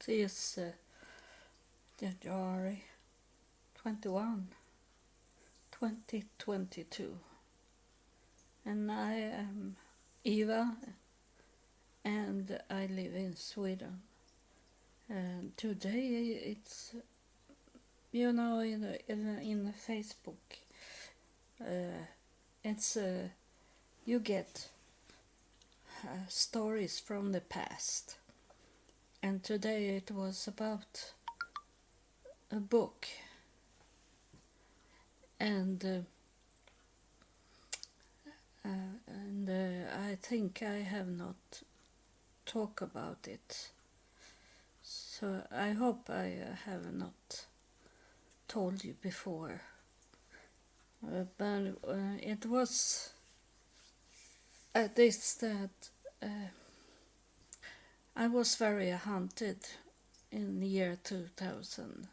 It is January 21, 2022, and I am Eva, and I live in Sweden. And today it's, in Facebook, it's you get stories from the past, and today it was about a book, and I think I have not talked about it, so I hope I have not told you before. But it was this that I was very haunted in the year 2000.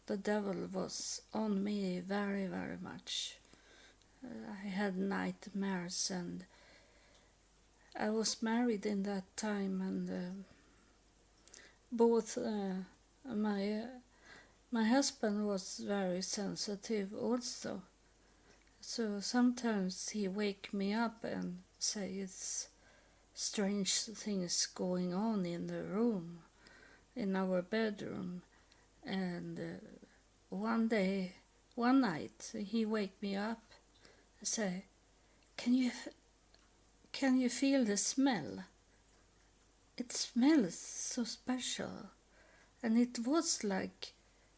The devil was on me very, very much. I had nightmares, and I was married in that time, and both my husband was very sensitive also. So sometimes he wake me up and say it's strange things going on in the room, in our bedroom. And one night, he wake me up and say, "Can you feel the smell? It smells so special." And it was like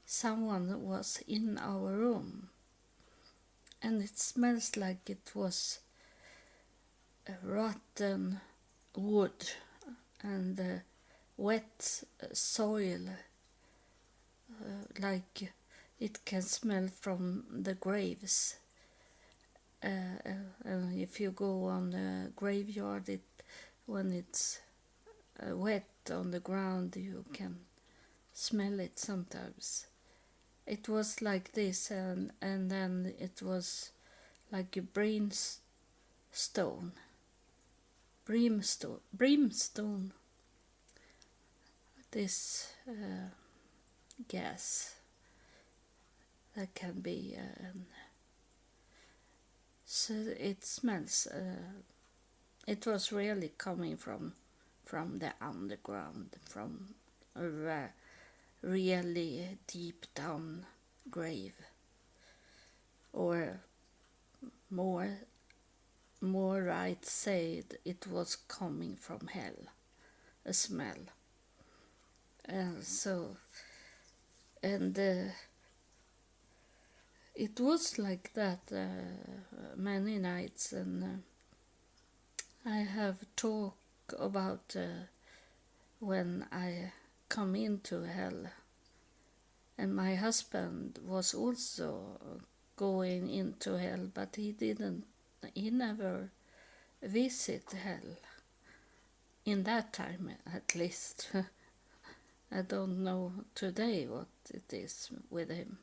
someone was in our room. And it smells like it was rotten wood and wet soil, like it can smell from the graves. If you go on the graveyard, when it's wet on the ground, you can smell it sometimes. It was like this, and then it was like a brimstone, this gas that can be, so it smells, it was really coming from the underground, from a really deep down grave, or more right said, it was coming from hell, a smell. And so, and it was like that many nights, and I have talked about when I come into hell, and my husband was also going into hell, but he never visit hell in that time, at least. I don't know today what it is with him,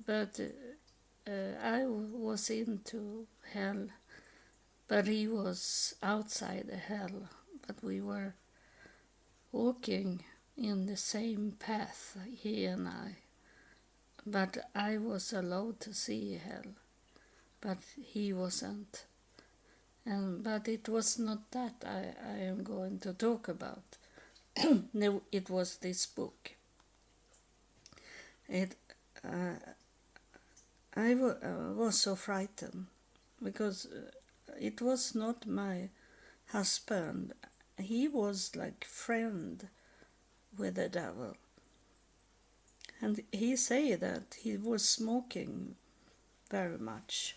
but I was into hell, but he was outside the hell, but we were walking in the same path, he and I. But I was allowed to see hell, but he wasn't. But it was not that I am going to talk about. No, it was this book. I was so frightened because it was not my husband. He was like friend with the devil. And he said that he was smoking very much.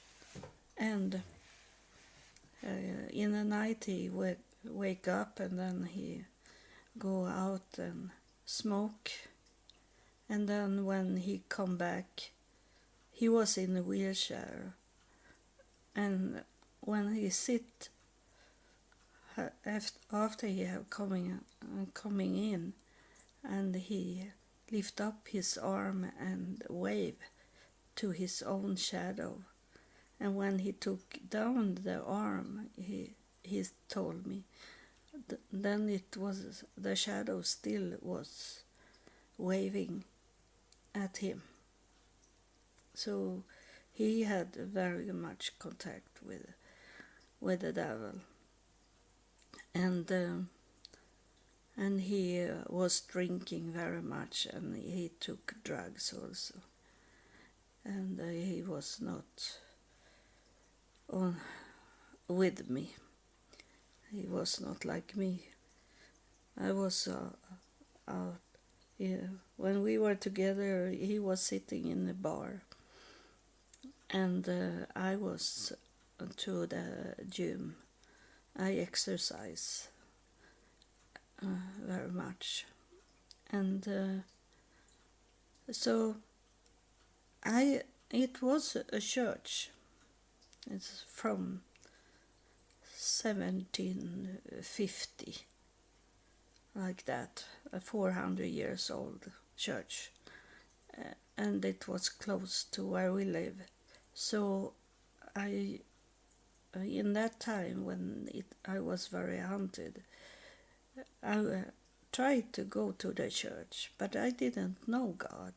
And in the night he would wake up, and then he go out and smoke. And then when he come back, he was in a wheelchair. And when he sit, after he have coming in, and he lift up his arm and wave to his own shadow. And when he took down the arm, he told me then it was the shadow still was waving at him. So he had very much contact with the devil, and he was drinking very much, and he took drugs also, and he was not on with me. He was not like me. I was yeah, when we were together, he was sitting in the bar, and I was to the gym. I exercise very much, and so it was a church. It's from 1750, like that, a 400 years old church, and it was close to where we live. So I, in that time when I was very haunted, I tried to go to the church, but I didn't know God.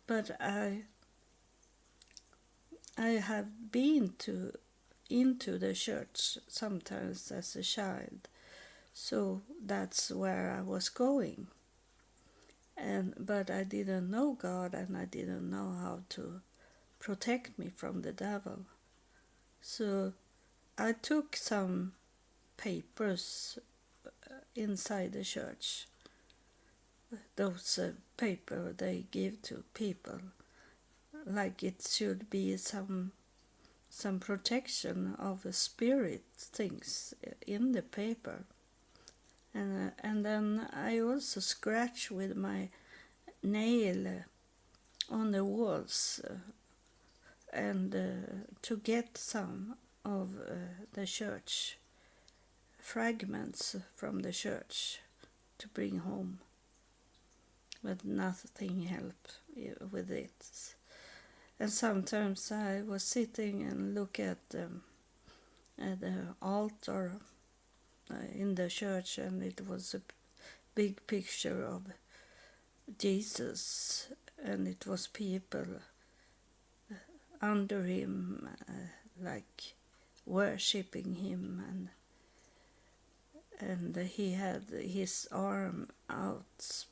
But I have been into the church sometimes as a child, so that's where I was going. But I didn't know God, and I didn't know how to protect me from the devil. So I took some papers inside the church, those paper they give to people, like it should be some protection of the spirit things in the paper. And then I also scratch with my nail on the walls and to get some of the church fragments from the church to bring home, but nothing helped with it. And sometimes I was sitting and look at the altar in the church, and it was a big picture of Jesus, and it was people under him, like worshipping him, and he had his arm out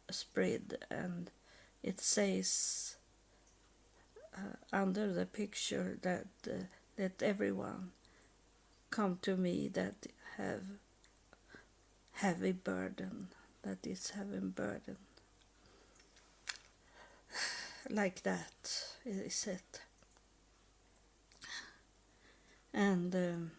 spread, and it says under the picture that let everyone come to me that have heavy burden, that is having burden. Like that is it. And then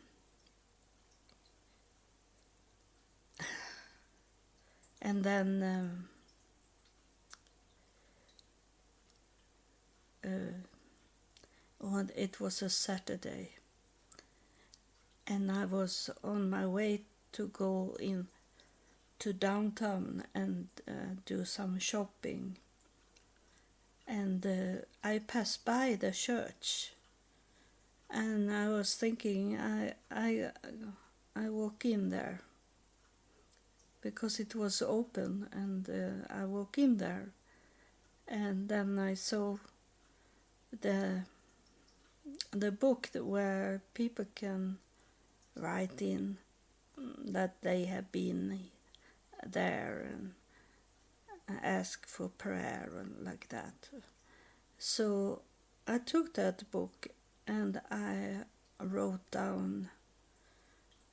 it was a Saturday, and I was on my way to go in to downtown and do some shopping, and I passed by the church, and I was thinking I walk in there because it was open, and I walk in there, and then I saw the book where people can write in that they have been there and ask for prayer and like that. So I took that book and I wrote down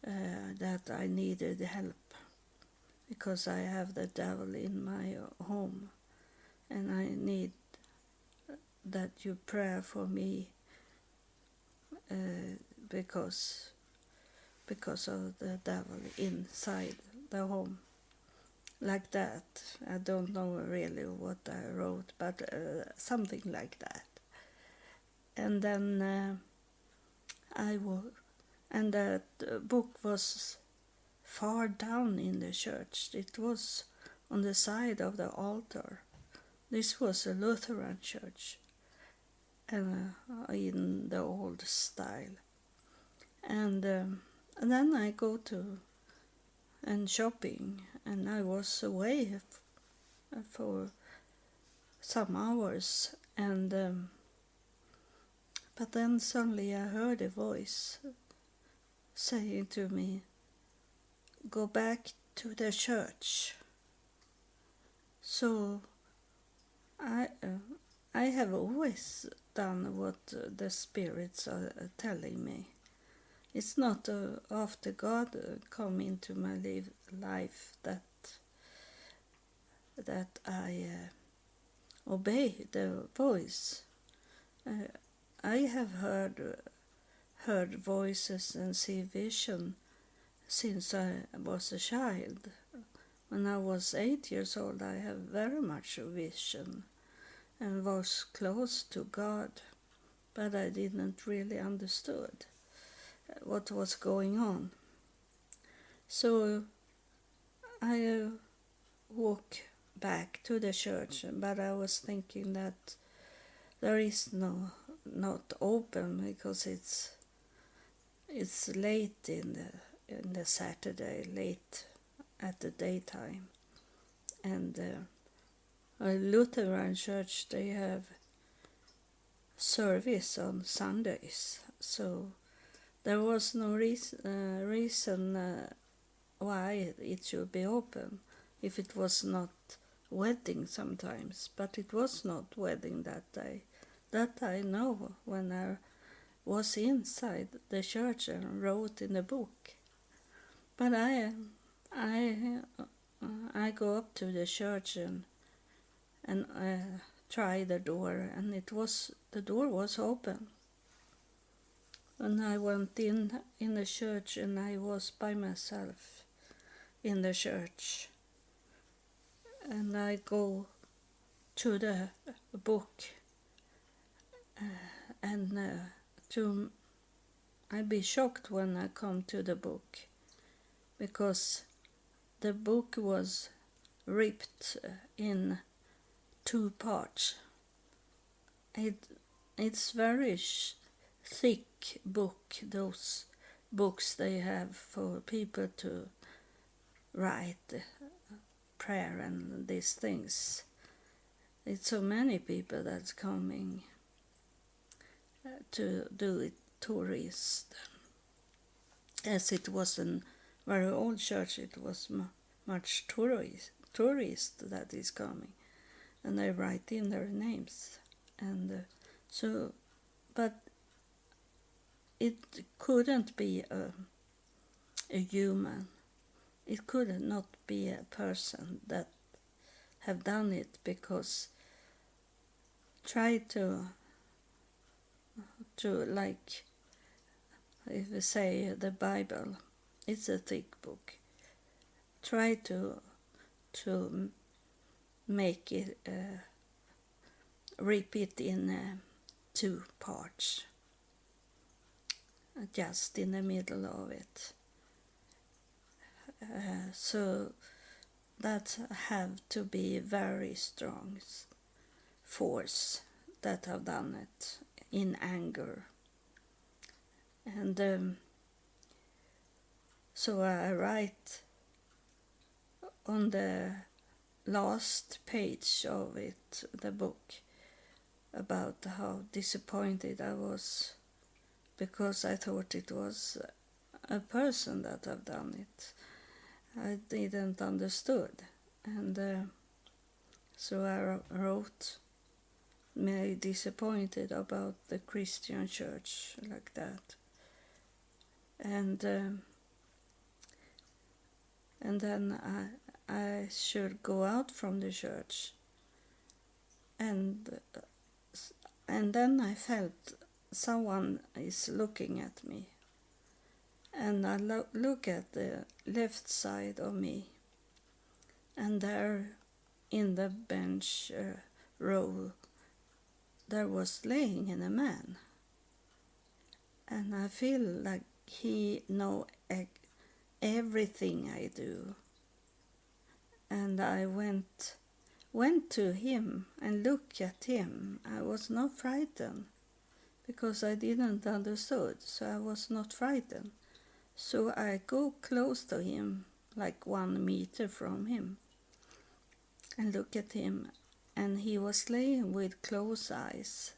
that I needed help because I have the devil in my home, and I need that you pray for me because of the devil inside the home. Like that. I don't know really what I wrote, but something like that. And then and that book was far down in the church. It was on the side of the altar. This was a Lutheran church, and in the old style. And then I go to and shopping, and I was away for some hours, and but then suddenly I heard a voice saying to me, "Go back to the church." So I have always done what the spirits are telling me. It's not after God come into my life that I obey the voice. I have heard voices and see vision since I was a child. When I was 8 years old, I had very much vision and was close to God, but I didn't really understood what was going on. So I walk back to the church, but I was thinking that there is not open because it's late in the Saturday, late at the daytime, and a Lutheran church, they have service on Sundays, so there was no reason why it should be open if it was not wedding sometimes, but it was not wedding that day. That I know when I was inside the church and wrote in the book. But I go up to the church and try the door, and the door was open. And I went in the church, and I was by myself in the church. And I go to the book, and I'd be shocked when I come to the book, because the book was ripped in 2 parts. It's very thick book, those books they have for people to write prayer and these things. It's so many people that's coming to do it, tourist. As it was a very old church, it was much tourist that is coming, and they write in their names, and but it couldn't be a human. It could not be a person that have done it, because try to like, if we say the Bible, it's a thick book. Try to make it repeat in 2 parts, just in the middle of it. So that have to be very strong force that have done it in anger. And so I write on the last page of it, the book, about how disappointed I was, because I thought it was a person that have done it. I didn't understood, and so I wrote me disappointed about the Christian church like that, and then I should go out from the church, and then I felt someone is looking at me. And I look at the left side of me, and there in the bench row there was laying in a man. And I feel like he know everything I do. And I went to him and looked at him. I was not frightened, because I didn't understood, so I was not frightened. So I go close to him, like 1 meter from him and look at him, and he was laying with closed eyes.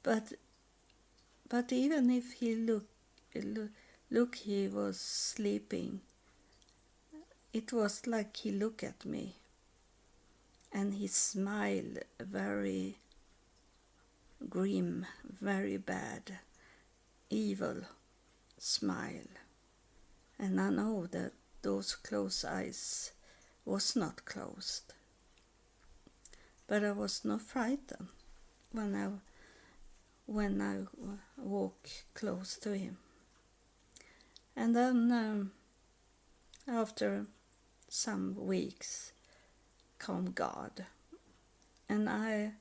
But even if he look, he was sleeping. It was like he looked at me, and he smiled very grim, very bad, evil smile. And I know that those closed eyes was not closed. But I was not frightened when I walk close to him. And then after some weeks come God, and I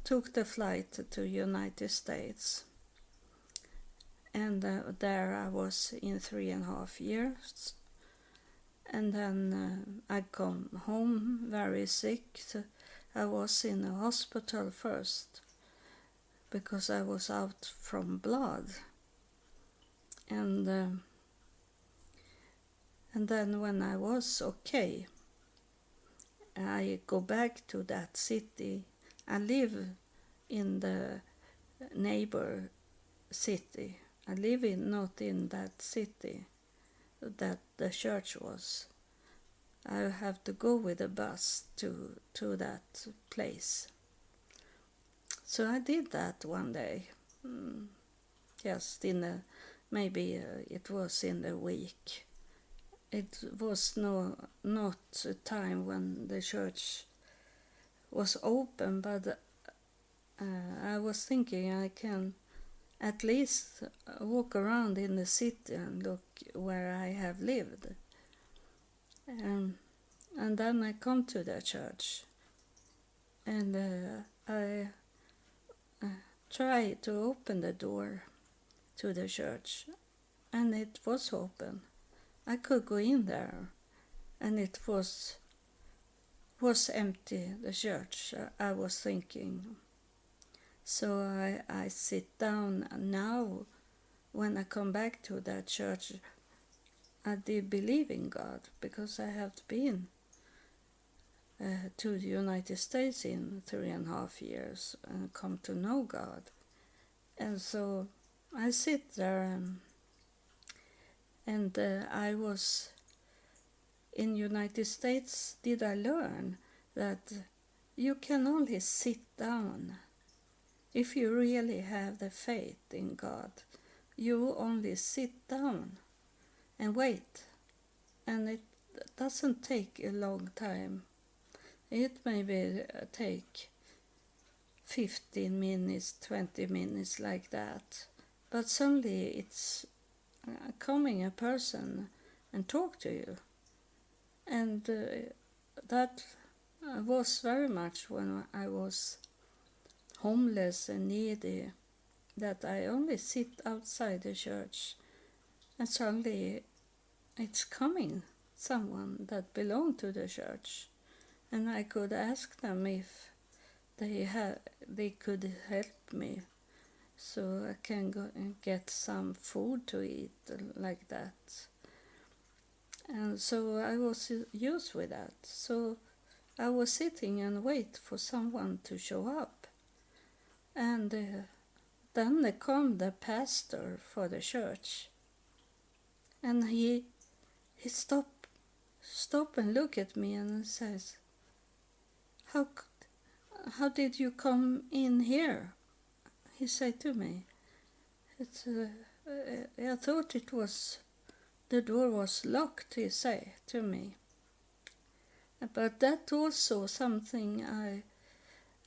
took the flight to United States, and there I was in 3.5 years. And then I come home very sick. So I was in a hospital first because I was out from blood. And then when I was okay, I go back to that city. I live in the neighbor city. I live not in that city that the church was. I have to go with a bus to that place. So I did that one day, just in maybe it was in the week. It was not a time when the church was open, but I was thinking I can at least walk around in the city and look where I have lived. And then I come to the church, and I try to open the door to the church, and it was open. I could go in there, and it was empty, the church, I was thinking. So I sit down now. When I come back to that church, I did believe in God, because I have been to the United States in 3.5 years and come to know God. And so I sit there, and I was in United States. Did I learn that you can only sit down if you really have the faith in God? You only sit down and wait, and it doesn't take a long time. It maybe take 15 minutes, 20 minutes, like that. But suddenly it's coming a person and talk to you. And that was very much when I was homeless and needy, that I only sit outside the church, and suddenly it's coming someone that belonged to the church. And I could ask them if they could help me, so I can go and get some food to eat, like that. And so I was used with that. So I was sitting and wait for someone to show up. And then they come the pastor for the church, and he stop and look at me and says, how did you come in here? He said to me. I thought the door was locked, he said to me. But that also something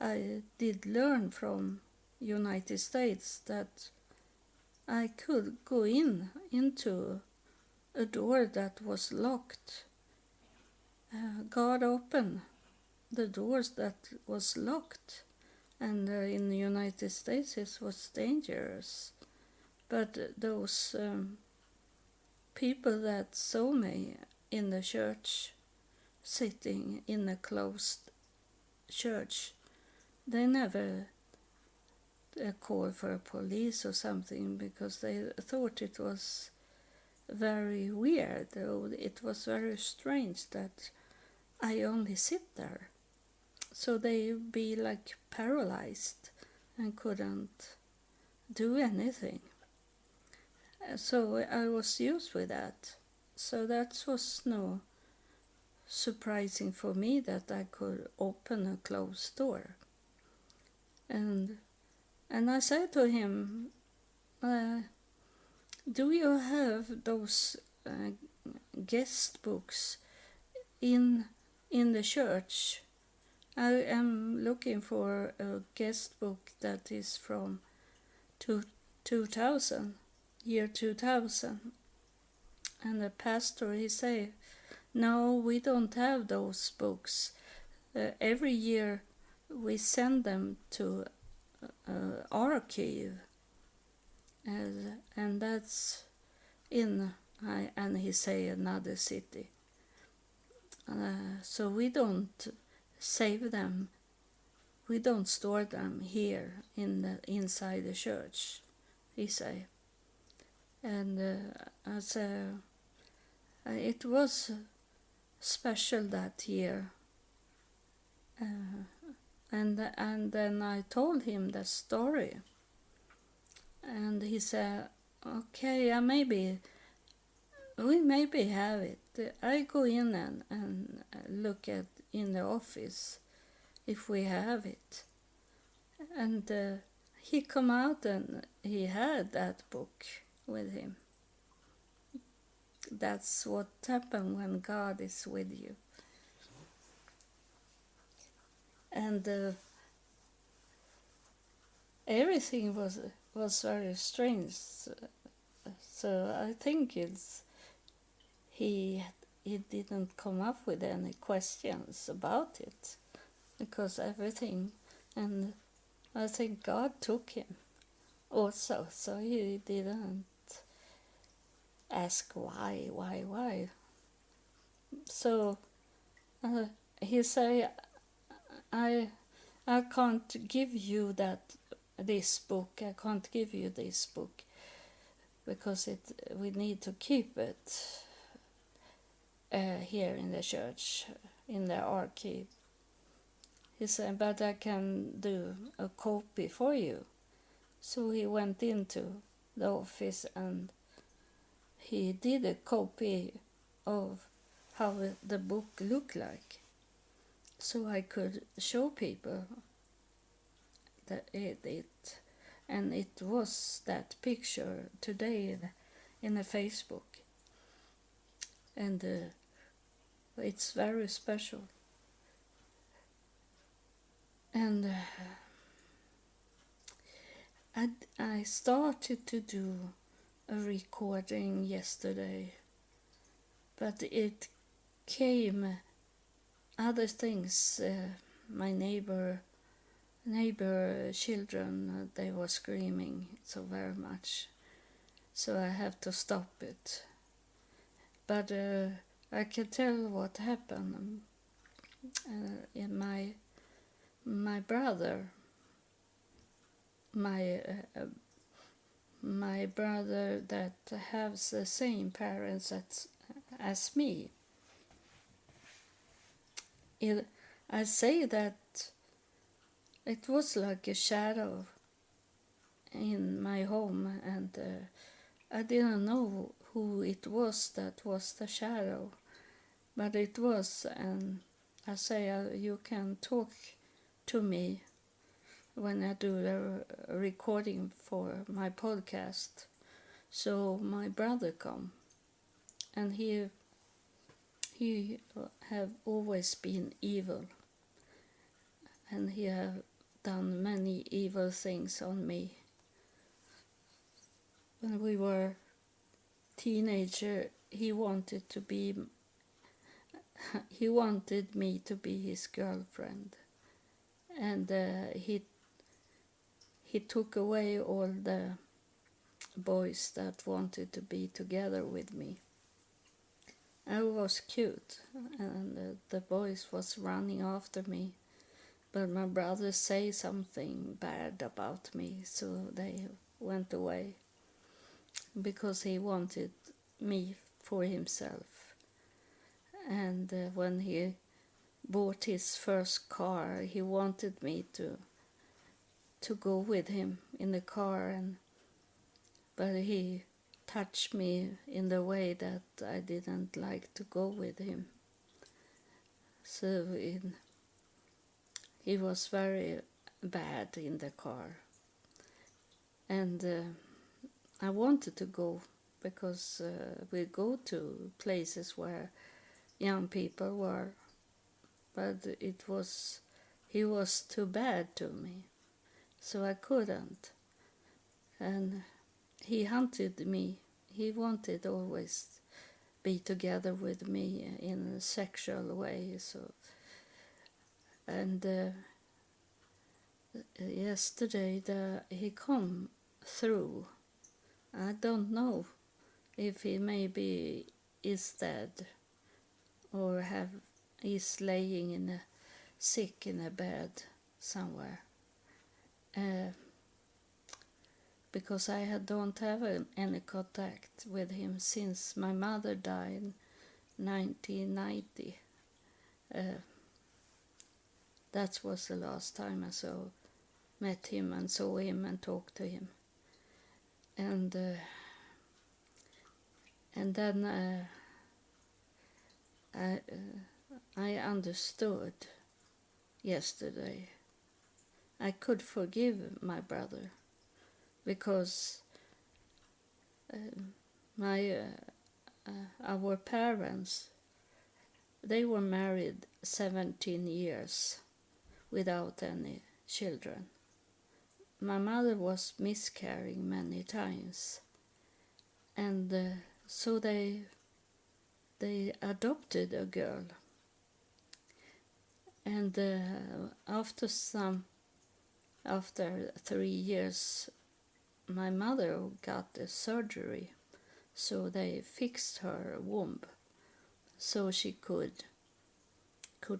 I did learn from United States, that I could go into a door that was locked. God opened the doors that was locked, and in the United States it was dangerous. But those people that saw me in the church, sitting in a closed church, they never called for police or something, because they thought it was very weird. It was very strange that I only sit there. So they be like paralyzed and couldn't do anything. So I was used with that. So that was no surprising for me that I could open a closed door. And I said to him, do you have those guest books in the church? I am looking for a guest book that is from 2000, year 2000. And the pastor, he say, no, we don't have those books. Every year we send them to archive, and that's in, and he say, another city. So we don't save them. We don't store them here inside the church, he say. And it was special that year. And then I told him the story. And he said, okay, we maybe have it. I go in and look at in the office if we have it. And he come out and he had that book with him. That's what happens when God is with you. And everything was very strange. So I think he didn't come up with any questions about it, because everything, and I think God took him also, so he didn't ask why. So he say, I can't give you this book. I can't give you this book because we need to keep it here in the church, in the archive. He said, but I can do a copy for you. So he went into the office and he did a copy of how the book looked like. So I could show people that and it was that picture today in the Facebook. And it's very special. And I started to do a recording yesterday, but it came other things. My neighbor children, they were screaming so very much, so I have to stop it. But I can tell what happened. In my brother, my brother that has the same parents as me. I say that it was like a shadow in my home, and I didn't know who it was that was the shadow, but it was, and I say you can talk to me when I do the recording for my podcast. So my brother come, and he have always been evil, and he have done many evil things on me. When we were teenager, he wanted me to be his girlfriend, and he took away all the boys that wanted to be together with me. I was cute, and the boys was running after me, but my brother say something bad about me, so they went away, because he wanted me for himself. And when he bought his first car, he wanted me to go with him in the car, but he touched me in the way that I didn't like to go with him. So he was very bad in the car. And I wanted to go because we go to places where young people were, but he was too bad to me, so I couldn't. And he hunted me. He wanted always be together with me in a sexual way. So, and yesterday he come through. I don't know if he maybe is dead or is laying sick in a bed somewhere. Because I don't have any contact with him since my mother died in 1990. That was the last time I met him and saw him and talked to him. And then I understood yesterday. I could forgive my brother because our parents, they were married 17 years without any children. My mother was miscarrying many times, and so they adopted a girl. And after 3 years, my mother got a surgery, so they fixed her womb so she could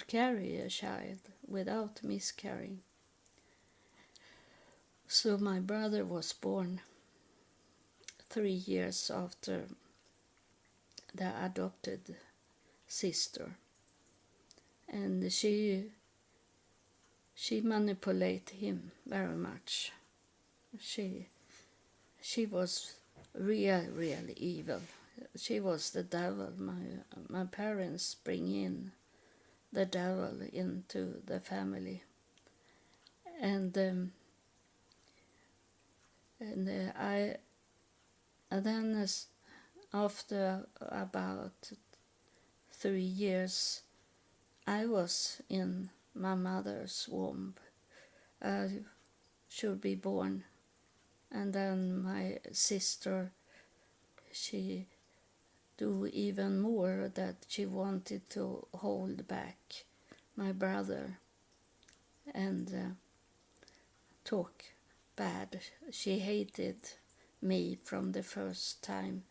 carry a child without miscarrying. So my brother was born 3 years after the adopted sister, and she manipulated him very much. She was really evil. She was the devil. My parents bring in the devil into the family, and then after about 3 years, I was in my mother's womb. I should be born, and then my sister, she do even more, that she wanted to hold back my brother and talk bad. She hated me from the first time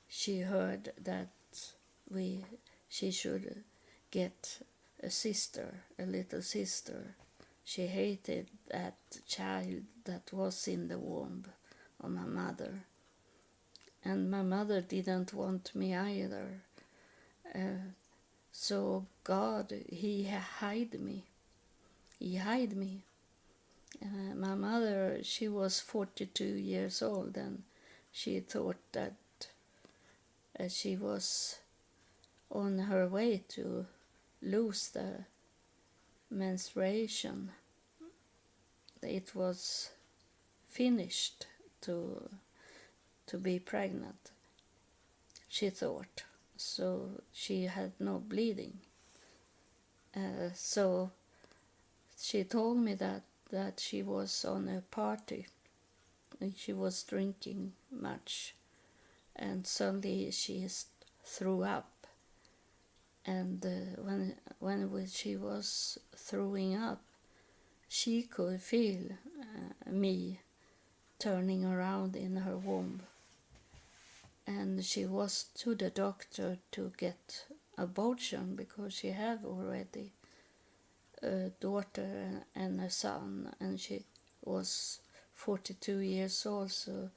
she heard that she should get a little sister. She hated that child that was in the womb of my mother. And my mother didn't want me either. So God, He hid me. He hid me. My mother, she was 42 years old, and she thought that she was on her way to lose the menstruation. It was finished to be pregnant, she thought. So she had no bleeding. So she told me that she was on a party and she was drinking much, and suddenly she threw up. And when she was throwing up, she could feel me turning around in her womb. And she was to the doctor to get abortion because she had already a daughter and a son, and she was 42 years old, so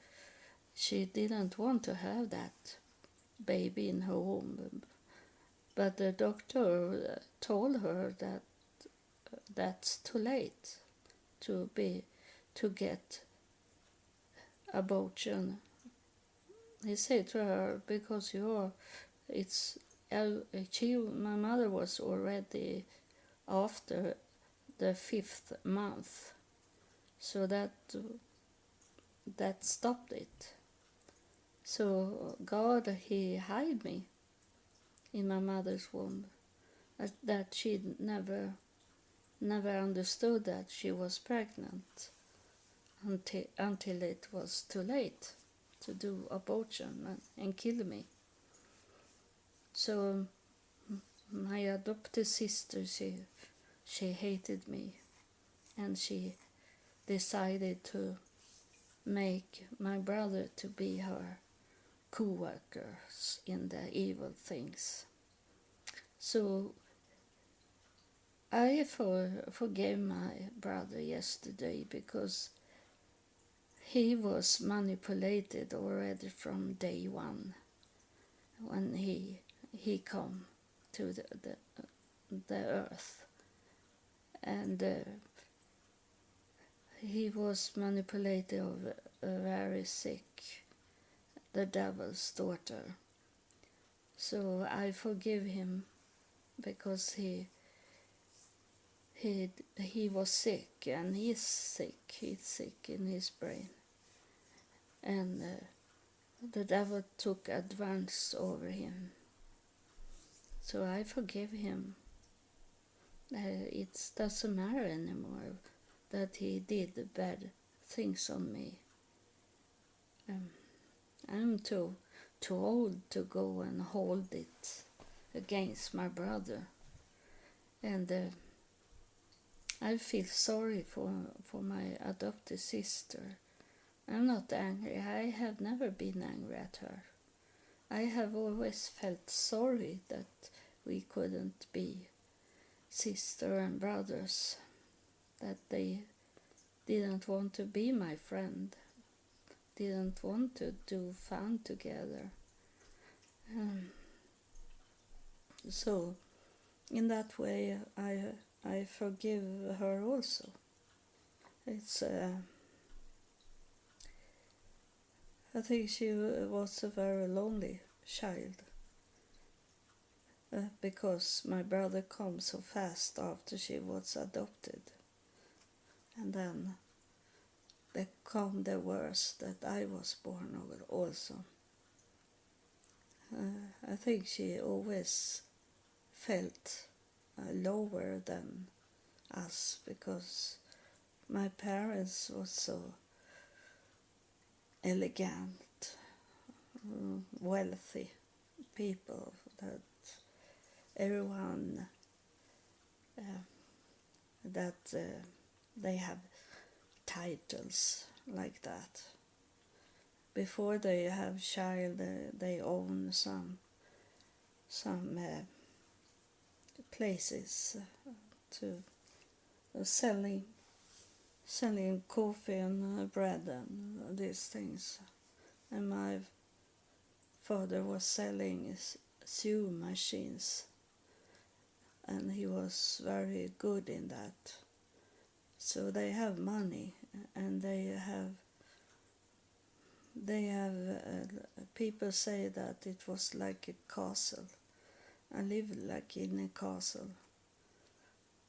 she didn't want to have that. baby in her womb. But the doctor told her that that's too late to get abortion. He said to her, because my mother was already after the 5th month, so that stopped it. So God, He hid me in my mother's womb, that she never understood that she was pregnant until it was too late to do abortion and kill me. So my adopted sister, she hated me, and she decided to make my brother to be her co-workers in the evil things. So I forgave my brother yesterday, because he was manipulated already from day one when he come to the earth, and he was manipulated of very sick, the devil's daughter. So I forgive him, because he was sick, and he's sick in his brain, and the devil took advance over him. So I forgive him. It doesn't matter anymore that he did bad things on me. I'm too old to go and hold it against my brother, and I feel sorry for my adopted sister. I'm not angry. I have never been angry at her. I have always felt sorry that we couldn't be sister and brothers, that they didn't want to be my friend, didn't want to do fun together. So in that way I forgive her also. It's I think she was a very lonely child, because my brother came so fast after she was adopted, and then there come the worst, that I was born over also. I think she always felt lower than us, because my parents were so elegant, wealthy people, that everyone they have titles like that. Before they have child, they own some places to selling coffee and bread and these things. And my father was selling sewing machines, and he was very good in that. So they have money, and they have people say that it was like a castle. I lived like in a castle.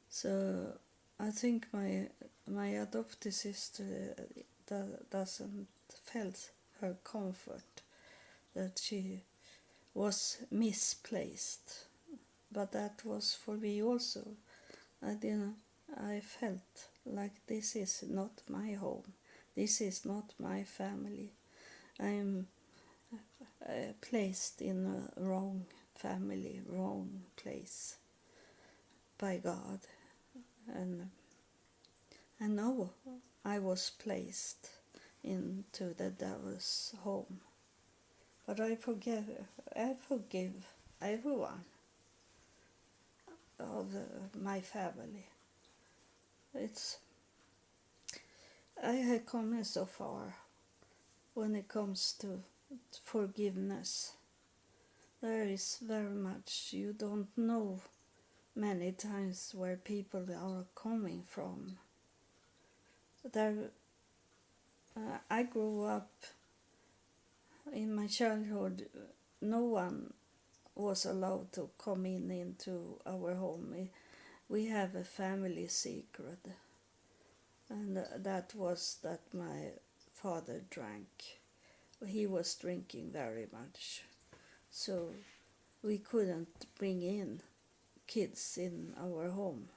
So I think my adopted sister doesn't felt her comfort, that she was misplaced. But that was for me also. I felt like this is not my home. This is not my family. I'm placed in a wrong family, wrong place by God. And I know I was placed into the devil's home. But I forgive everyone of my family. I have come so far when it comes to forgiveness. there is very much you don't know many times where people are coming from. There, I grew up in my childhood. No one was allowed to come into our home. We have a family secret, and that was that my father drank. He was drinking very much, so we couldn't bring in kids in our home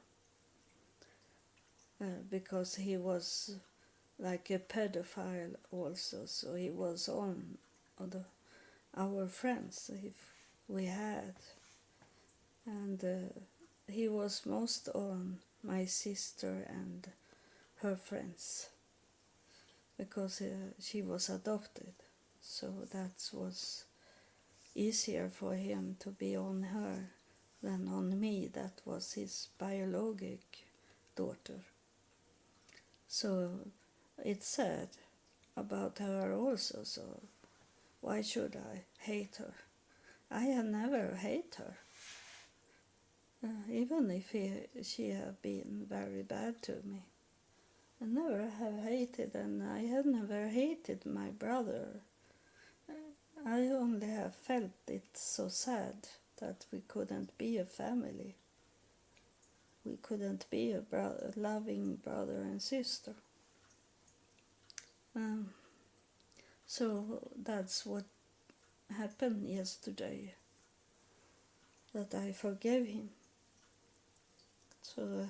because he was like a pedophile also, so he was on our friends if we had, and he was most on my sister and her friends because she was adopted, so that was easier for him to be on her than on me, that was his biologic daughter. So it's sad about her also, so why should I hate her? I have never hated her. Even if she have been very bad to me. I never have hated, and I have never hated my brother. I only have felt it so sad that we couldn't be a family. We couldn't be a loving brother and sister. So that's what happened yesterday, that I forgave him. So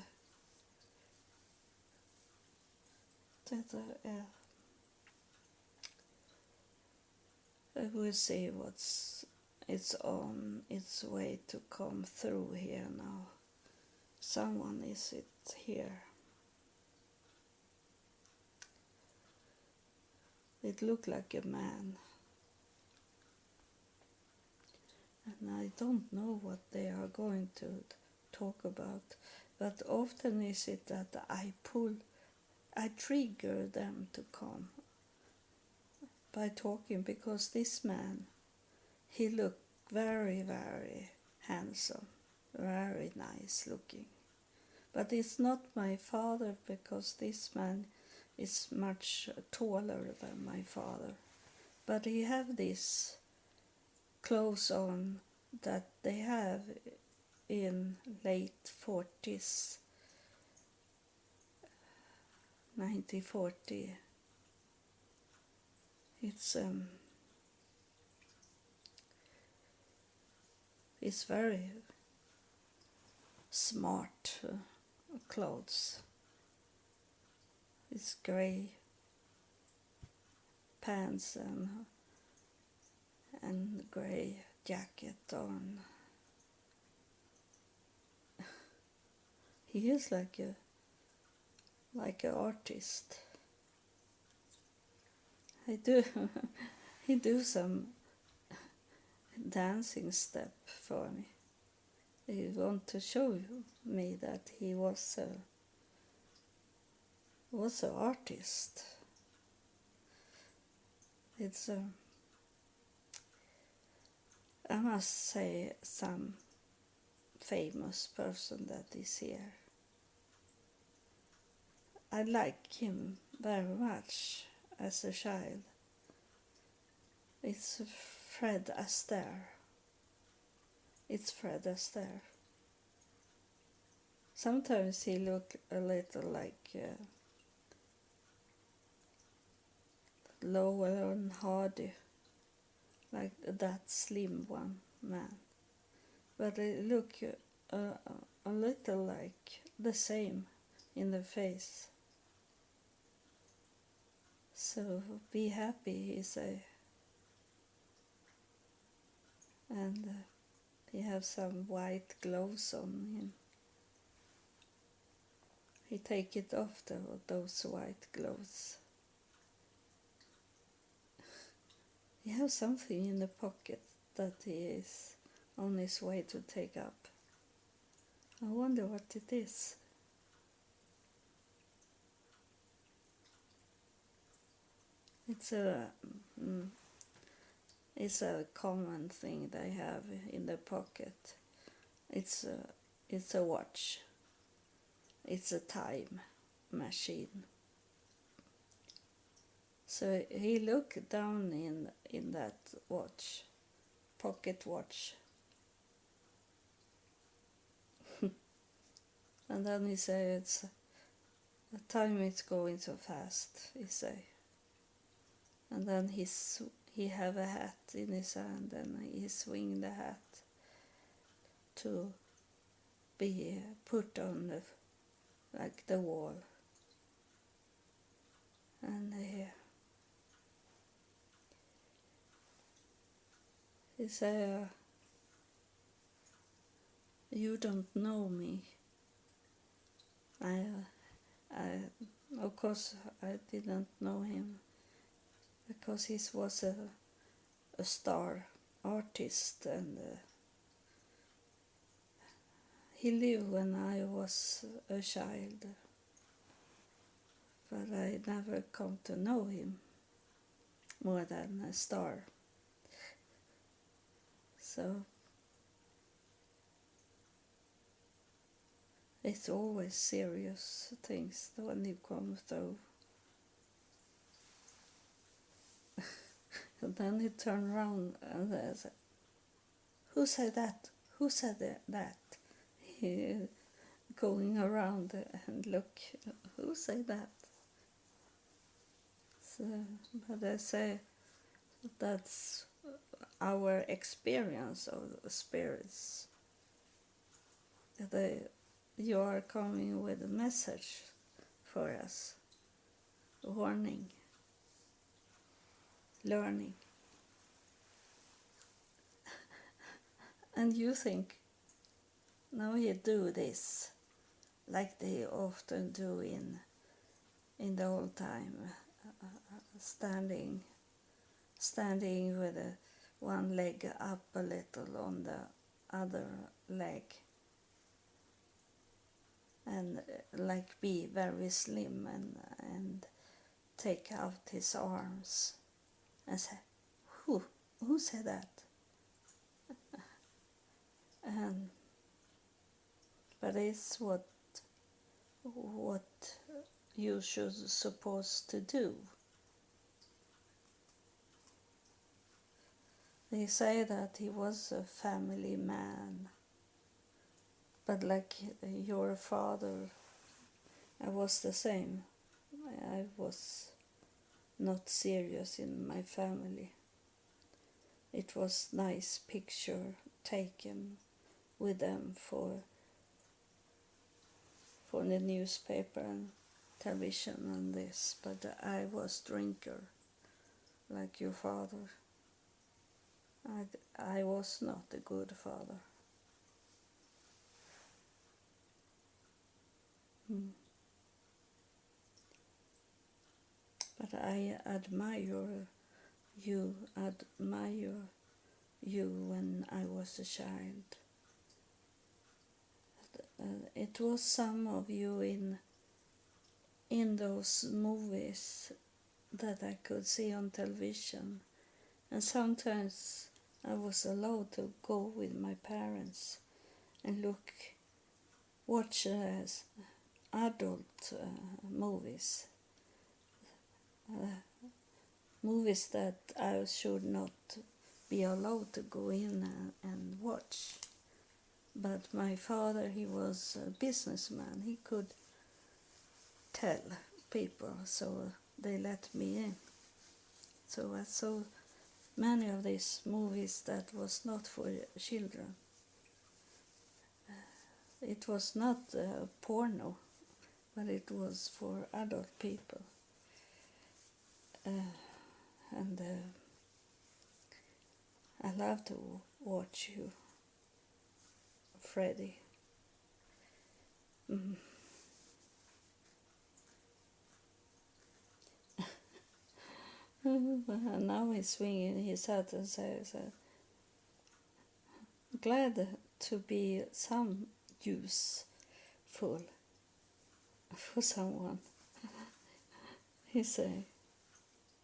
that I will see it's on its way to come through here now. Someone is it here. It looked like a man. And I don't know what they are going to talk about, but often is it that I trigger them to come by talking, because this man, he looked very, very handsome, very nice looking. But it's not my father, because this man is much taller than my father. But he have this clothes on that they have in late 40s, 1940. It's very smart clothes. It's grey pants and grey jacket on. He is like an artist. He do some dancing step for me. He want to show me that he was an artist. It's I must say, some famous person that is here. I like him very much as a child. It's Fred Astaire. It's Fred Astaire. Sometimes he look a little like Laurel and Hardy, like that slim one man. But they look a little like the same in the face. So be happy, he say. And he have some white gloves on him. He take it off those white gloves. He has something in the pocket that he is on his way to take up. I wonder what it is. It's a common thing they have in their pocket. It's a watch. It's a time machine. So he looked down in that watch, pocket watch. And then he said, the time is going so fast, he say. And then he have a hat in his hand and he swing the hat to be put on the wall. And he say, you don't know me. Of course, I didn't know him because he was a star artist, and he lived when I was a child, but I never come to know him more than a star. So it's always serious things when you come through. And then he turned around and said, who said that? Who said that? He going around and look, who said that? So, but I say that's our experience of spirits. You are coming with a message for us, warning, learning. And you think, now you do this, like they often do in the old time, standing with one leg up a little on the other leg, and like be very slim and take out his arms and say, who said that? But it's what you should supposed to do. They say that he was a family man, but like your father, I was the same. I was not serious in my family. It was nice picture taken with them for the newspaper and television and this, but I was drinker like your father. I was not a good father. But I admire you when I was a child. It was some of you in those movies that I could see on television, and sometimes I was allowed to go with my parents and watch adult movies, movies that I should not be allowed to go in and watch. But my father, he was a businessman. He could tell people, so they let me in. So I saw many of these movies that was not for children. It was not porno, but it was for adult people. And I love to watch you, Freddie. And now he's swinging his hat and says, glad to be some useful for someone. He say,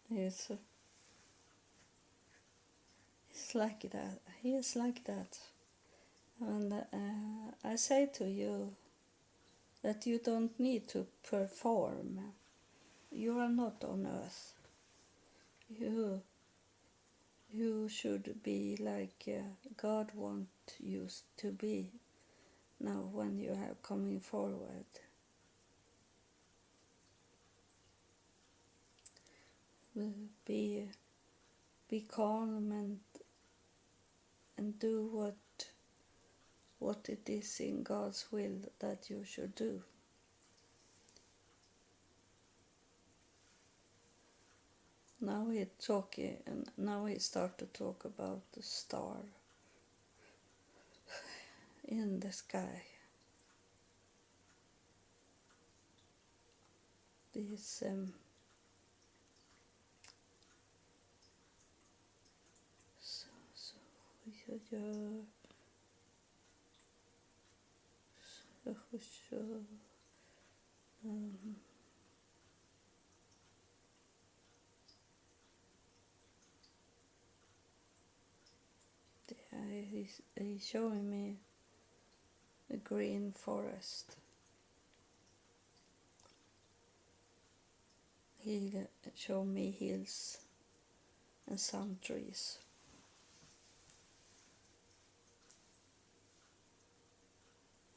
yes. is like that. He is like that. And I say to you that you don't need to perform. You are not on earth. You should be like God wants you to be now when you are coming forward. Be calm and do what it is in God's will that you should do. Now he start to talk about the star in the sky. This he's showing me a green forest. He showed me hills and some trees.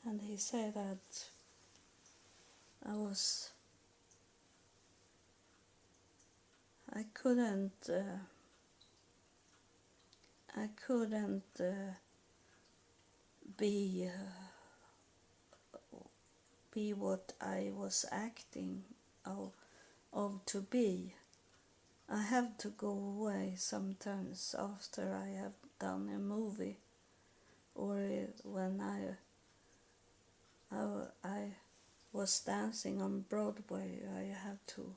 And he said that I couldn't be what I was acting of to be. I have to go away sometimes after I have done a movie, or when I was dancing on Broadway. I have to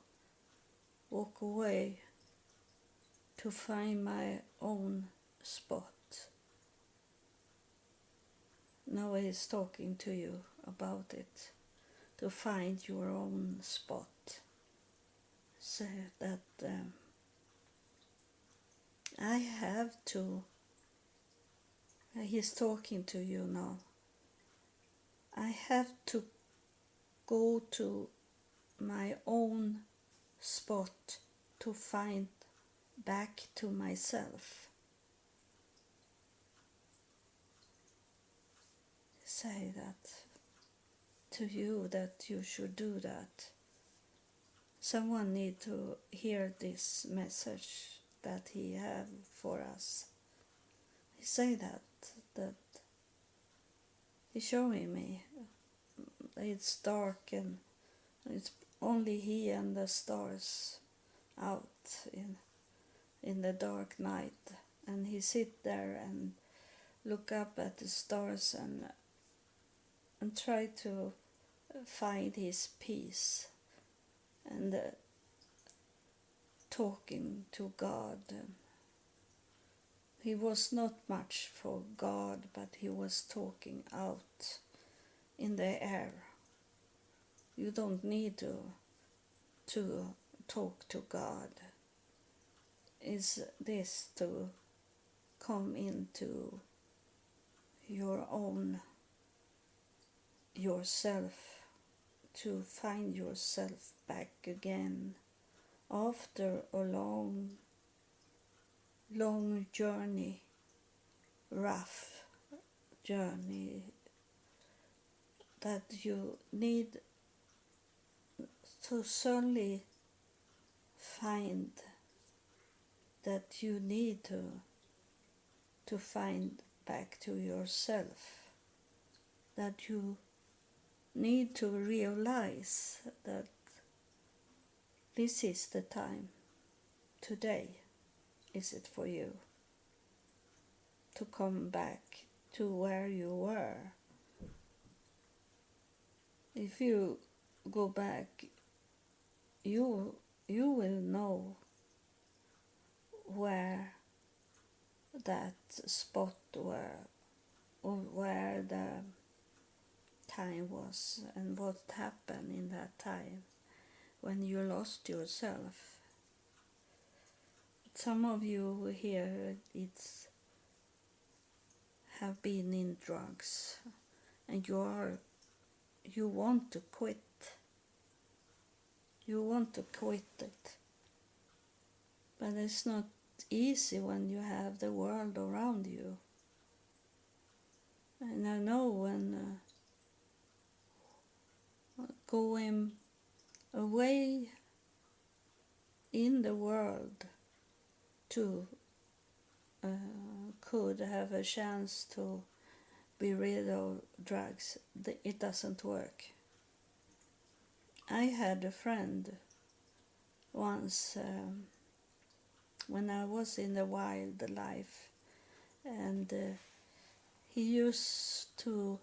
walk away to find my own spot. Now he's talking to you about it, to find your own spot. So that I have to, he's talking to you now, I have to go to my own spot to find back to myself. Say that to you, that you should do that. Someone need to hear this message that he have for us. He say that he's showing me it's dark and it's only he and the stars out in the dark night, and he sit there and look up at the stars and try to find his peace, and talking to God. He was not much for God, but he was talking out in the air. You don't need to talk to God. Is this to come into your own yourself, to find yourself back again after a long journey, rough journey, that you need to suddenly find that you need to find back to yourself, that you need to realize that this is the time. Today is it for you to come back to where you were. If you go back, you will know where that spot were, or where the time was, and what happened in that time when you lost yourself. Some of you here, it's have been in drugs and you want to quit. You want to quit it. But it's not easy when you have the world around you. And I know when going away in the world to could have a chance to be rid of drugs, it doesn't work. I had a friend once when I was in the wildlife, and he used to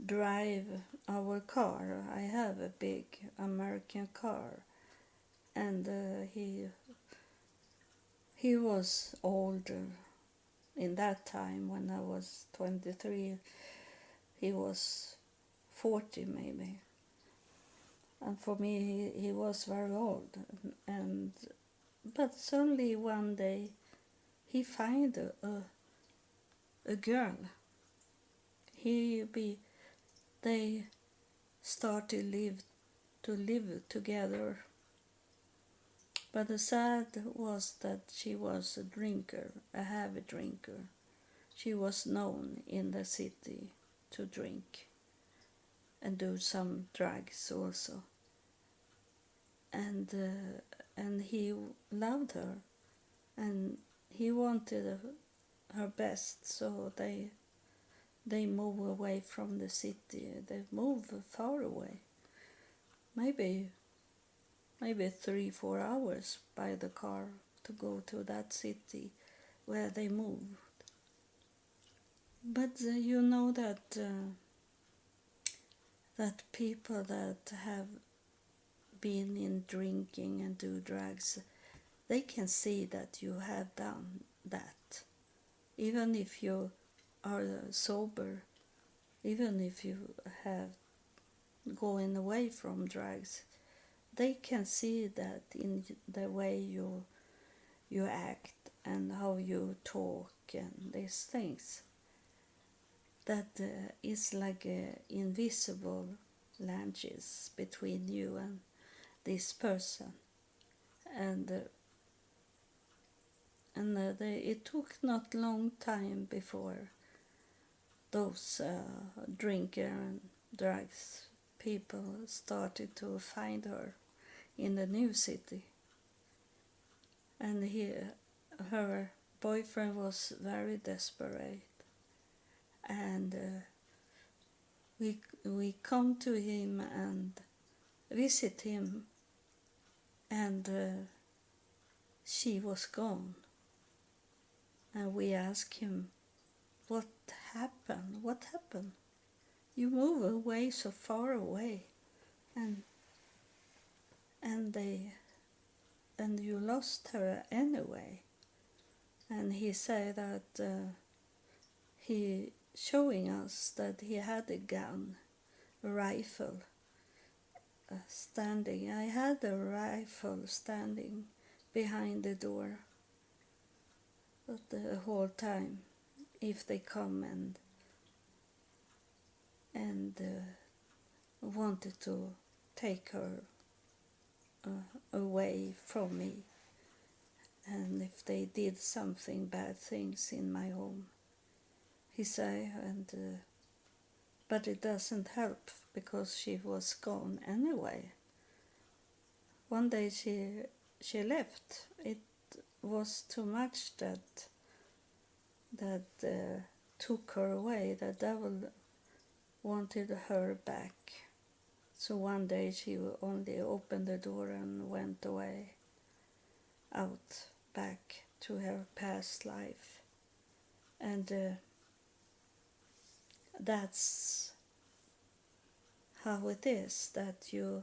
drive our car. I have a big American car, and he was older. In that time, when I was 23, he was 40 maybe. And for me, he was very old. But suddenly one day, he found a girl. They started to live together. But the sad was that she was a drinker, a heavy drinker. She was known in the city to drink and do some drugs also. And he loved her, and he wanted her best, so they moved away from the city. They moved far away, maybe 3-4 hours by the car to go to that city where they moved. But you know that people that have been in drinking and do drugs, they can see that you have done that. Even if you are sober, even if you have going away from drugs, they can see that in the way you act and how you talk and these things. That is like invisible languages between you and this person. And it took not long time before those drinker and drugs people started to find her in the new city. And her boyfriend was very desperate, and we come to him and visit him, and she was gone. And we asked him, what happened? What happened? You move away so far away, and you lost her anyway. And he said that he showing us that he had a gun, a rifle, standing. I had a rifle standing behind the door the whole time. If they come and wanted to take her away from me, and if they did something bad things in my home, he said, but it doesn't help because she was gone anyway. One day she left. It was too much that took her away. The devil wanted her back. So one day she only opened the door and went away, out back to her past life. And that's how it is, that you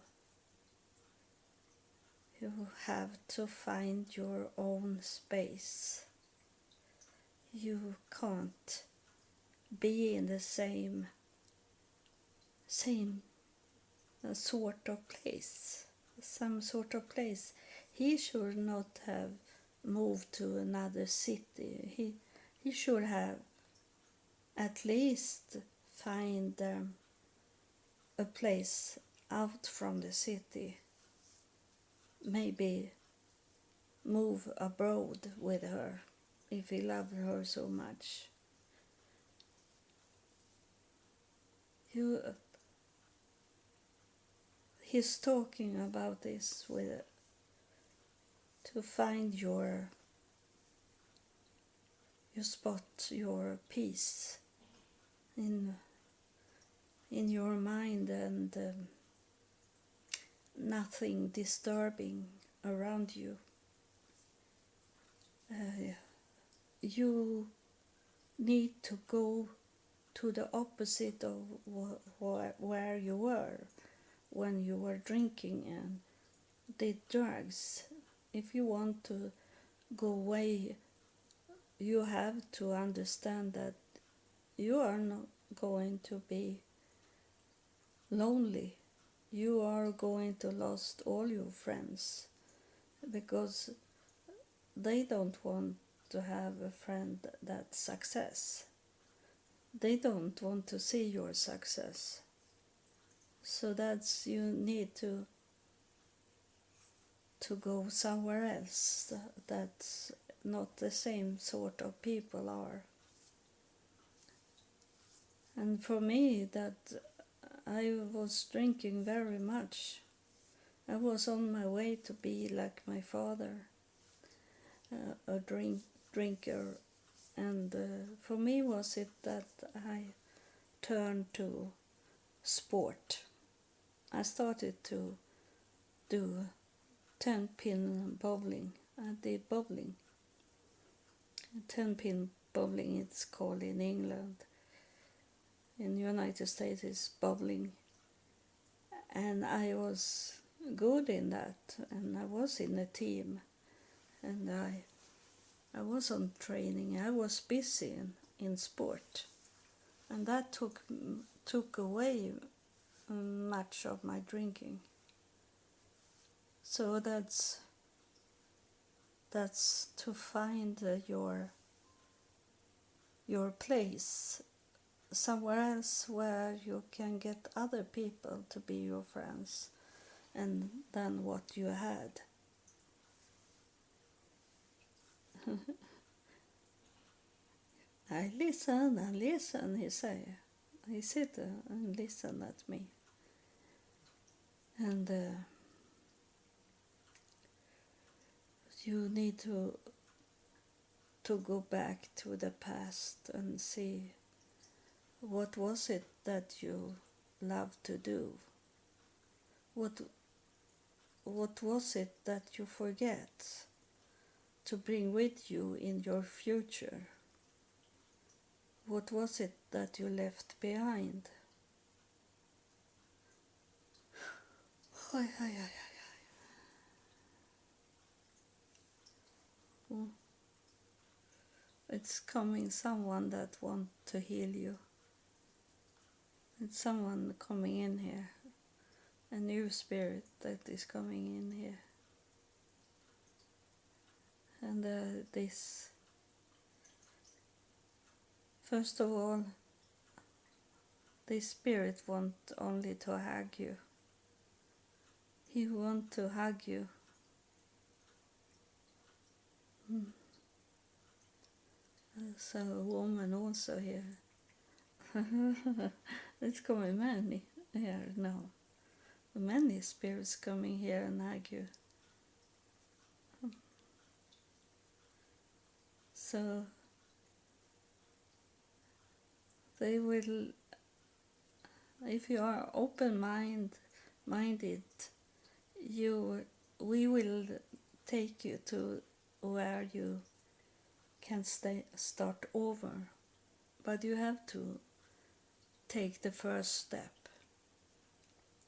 have to find your own space. You can't be in the same sort of place, some sort of place. He should not have moved to another city. He should have at least find a place out from the city, maybe move abroad with her if he loved her so much. He's talking about this with to find your spot, your peace in your mind, and nothing disturbing around you. You need to go to the opposite of where you were when you were drinking and did drugs. If you want to go away, you have to understand that you are not going to be lonely. You are going to lose all your friends because they don't want to have a friend that's success. They don't want to see your success. So that's, you need to go somewhere else that's not the same sort of people are. And for me, that I was drinking very much. I was on my way to be like my father, a drinker. And for me was it that I turned to sport. I started to do 10-pin bowling. I did bowling. 10-pin bowling, it's called in England. In the United States, it's bowling. And I was good in that, and I was in a team, and I was on training. I was busy in sport, and that took away much of my drinking. So that's to find your place somewhere else where you can get other people to be your friends and than what you had. I listen and listen, he say. He sit and listen at me. And you need to go back to the past and see what was it that you loved to do. What was it that you forget to bring with you in your future? What was it that you left behind? It's coming someone that wants to heal you. It's someone coming in here. A new spirit that is coming in here. And this, first of all, this spirit wants only to hug you. He wants to hug you. There's a woman also here. It's coming many here now. Many spirits coming here and hug you. So they will, if you are open-minded, we will take you to where you can start over. But you have to take the first step.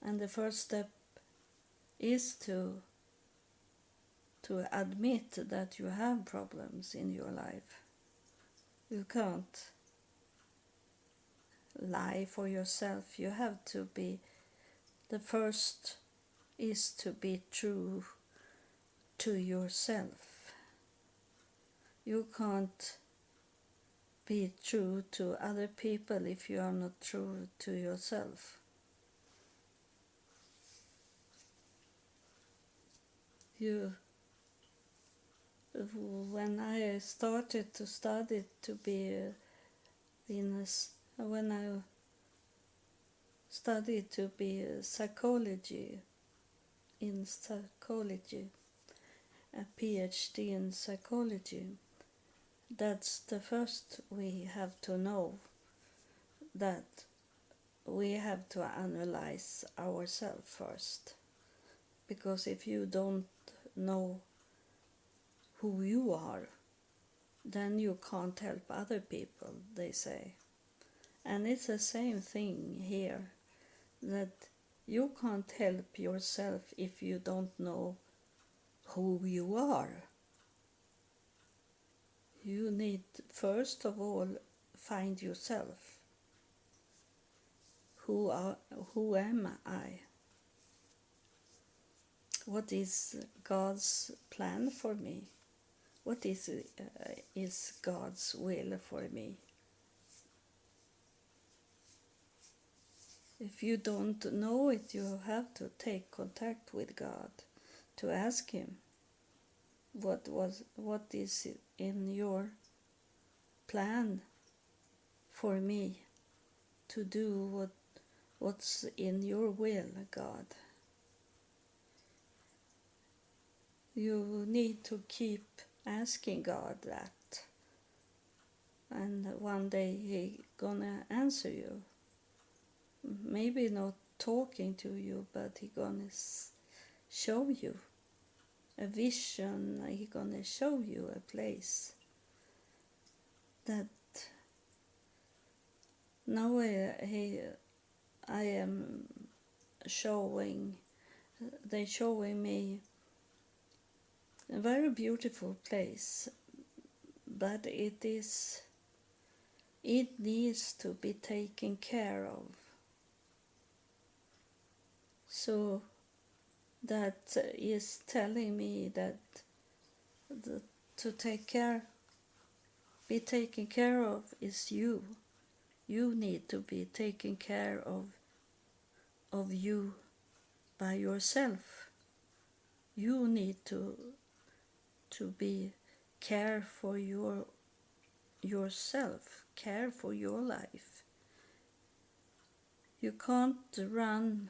And the first step is to admit that you have problems in your life. You can't lie for yourself. You have to be, the first is to be true to yourself. You can't be true to other people if you are not true to yourself. When I started to study to be when I studied to be a psychology, a PhD in psychology, that's the first we have to know, that we have to analyze ourselves first. Because if you don't know who you are, then you can't help other people, they say. And it's the same thing here, that you can't help yourself if you don't know who you are. You need, first of all, find yourself. Who am I? What is God's plan for me? What is God's will for me? If you don't know it, you have to take contact with God to ask Him what is in your plan for me to do, what's in your will, God. You need to keep asking God that, and one day He gonna answer you. Maybe not talking to you, but He gonna show you a vision. He gonna show you a place that now I am showing. They showing me a very beautiful place, but it needs to be taken care of. So that is telling me that to be taken care of is you. You need to be taken care of you by yourself. You need to be care for yourself, care for your life. You can't run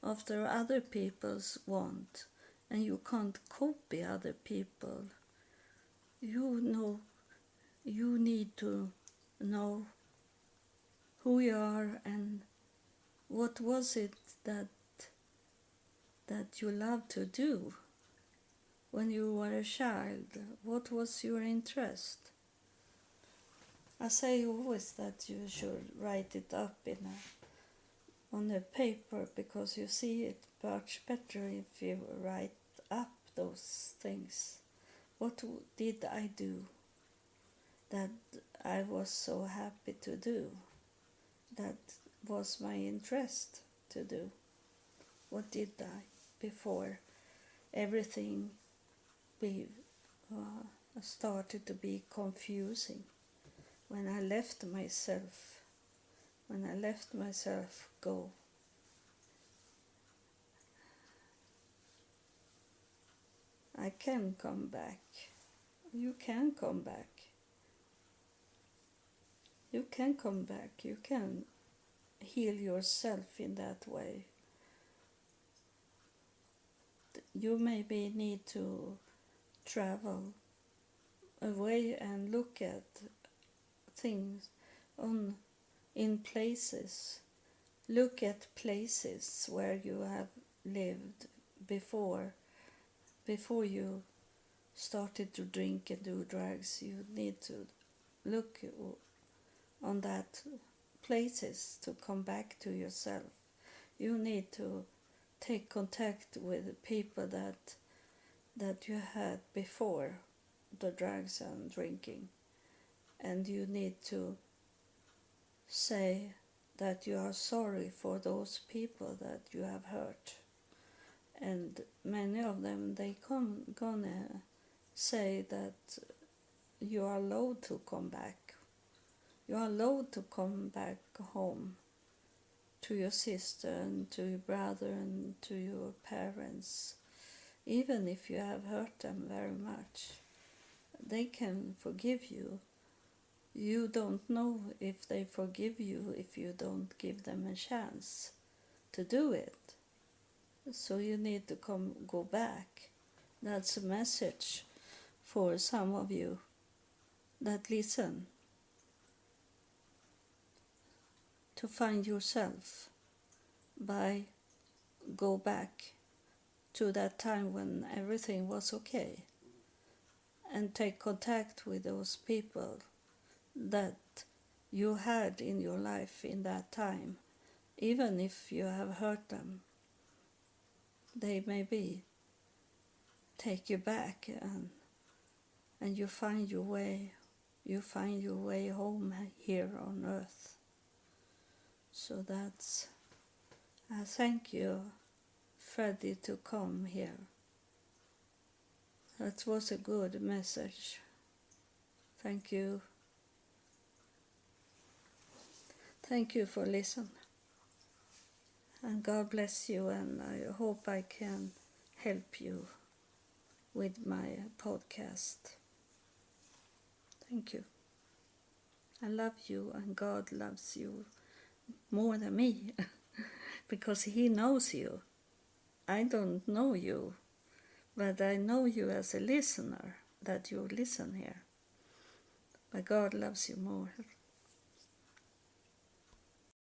after other people's want, and you can't copy other people. You need to know who you are and what was it that you loved to do when you were a child. What was your interest? I say always that you should write it up on a paper, because you see it much better if you write up those things. What did I do that I was so happy to do? That was my interest to do. What did I before everything started to be confusing? When I let myself go. I can come back. You can come back. You can come back. You can heal yourself in that way. You maybe need to travel away and look at things in places. Look at places where you have lived before you started to drink and do drugs. You need to look on that places to come back to yourself. You need to take contact with people that you had before the drugs and drinking, and you need to say that you are sorry for those people that you have hurt. And many of them, they gonna say that you are allowed to come back You are allowed to come back home to your sister and to your brother and to your parents, even if you have hurt them very much. They can forgive you. You don't know if they forgive you if you don't give them a chance to do it. So you need to go back. That's a message for some of you that listen. To find yourself by go back to that time when everything was okay and take contact with those people that you had in your life in that time. Even if you have hurt them, they maybe take you back, and you find your way home here on earth. So that's, I thank you, Freddie, to come here. That was a good message. Thank you. Thank you for listening. And God bless you, and I hope I can help you with my podcast. Thank you. I love you, and God loves you more than me because He knows you. I don't know you, but I know you as a listener, that you listen here. But God loves you more.